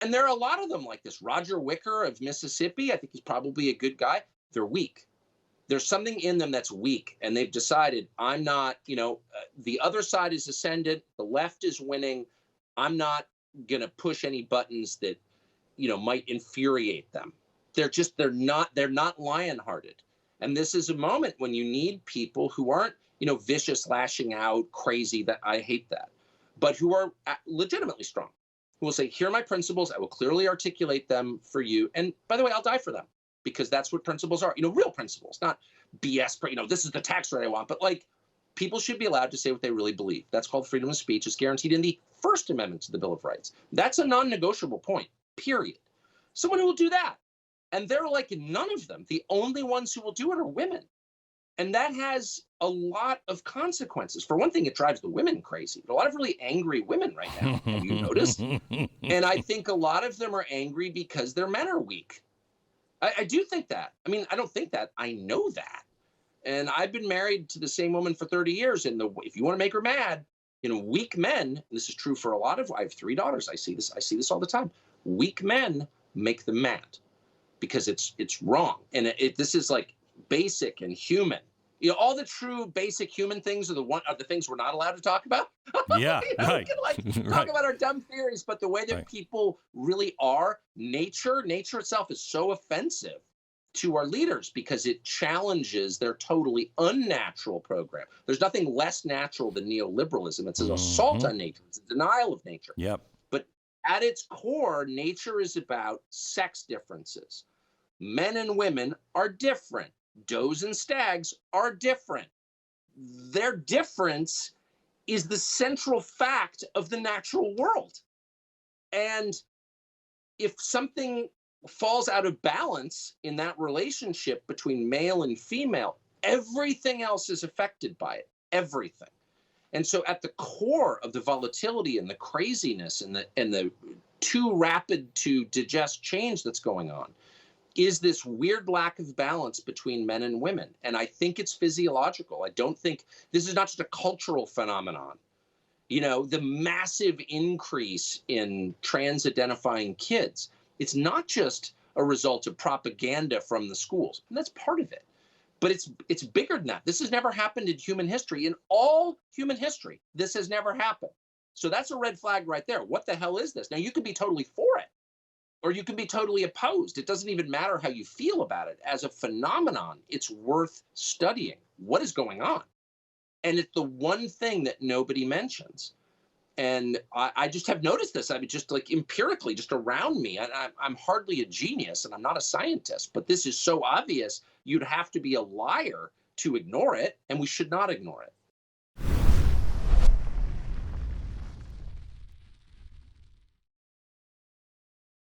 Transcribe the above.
And there are a lot of them like this. Roger Wicker of Mississippi, I think he's probably a good guy. They're weak. There's something in them that's weak, and they've decided, I'm not, the other side is ascendant, the left is winning. I'm not going to push any buttons that, might infuriate them. They're not lion-hearted. And this is a moment when you need people who aren't, vicious, lashing out, crazy, that I hate that, but who are legitimately strong, who will say, here are my principles. I will clearly articulate them for you. And by the way, I'll die for them, because that's what principles are, real principles, not BS, this is the tax rate I want, but like, people should be allowed to say what they really believe. That's called freedom of speech. It's guaranteed in the First Amendment to the Bill of Rights. That's a non-negotiable point, period. Someone who will do that. And there are like none of them. The only ones who will do it are women. And that has a lot of consequences. For one thing, it drives the women crazy. There are a lot of really angry women right now, have you noticed? And I think a lot of them are angry because their men are weak. I do think that. I mean, I don't think that. I know that. And I've been married to the same woman for 30 years. And if you want to make her mad, weak men, and this is true for I have 3 daughters. I see this all the time. Weak men make them mad because it's wrong. And this is like basic and human. All the true basic human things are the things we're not allowed to talk about. Yeah, right. We can talk about our dumb theories, but the way that people really are, nature itself is so offensive to our leaders because it challenges their totally unnatural program. There's nothing less natural than neoliberalism. It's an assault on nature. It's a denial of nature. Yep. But at its core, nature is about sex differences. Men and women are different. Does and stags are different. Their difference is the central fact of the natural world. And if something falls out of balance in that relationship between male and female, everything else is affected by it. Everything. And so at the core of the volatility and the craziness and the too rapid to digest change that's going on is this weird lack of balance between men and women. And I think it's physiological. I don't think this is not just a cultural phenomenon. The massive increase in trans-identifying kids, it's not just a result of propaganda from the schools. And that's part of it. But it's bigger than that. This has never happened in human history. In all human history, this has never happened. So that's a red flag right there. What the hell is this? Now, you could be totally for it, or you can be totally opposed. It doesn't even matter how you feel about it. As a phenomenon, it's worth studying. What is going on? And it's the one thing that nobody mentions. And I just have noticed this. I mean, just like empirically, just around me. I'm hardly a genius and I'm not a scientist, but this is so obvious. You'd have to be a liar to ignore it, and we should not ignore it.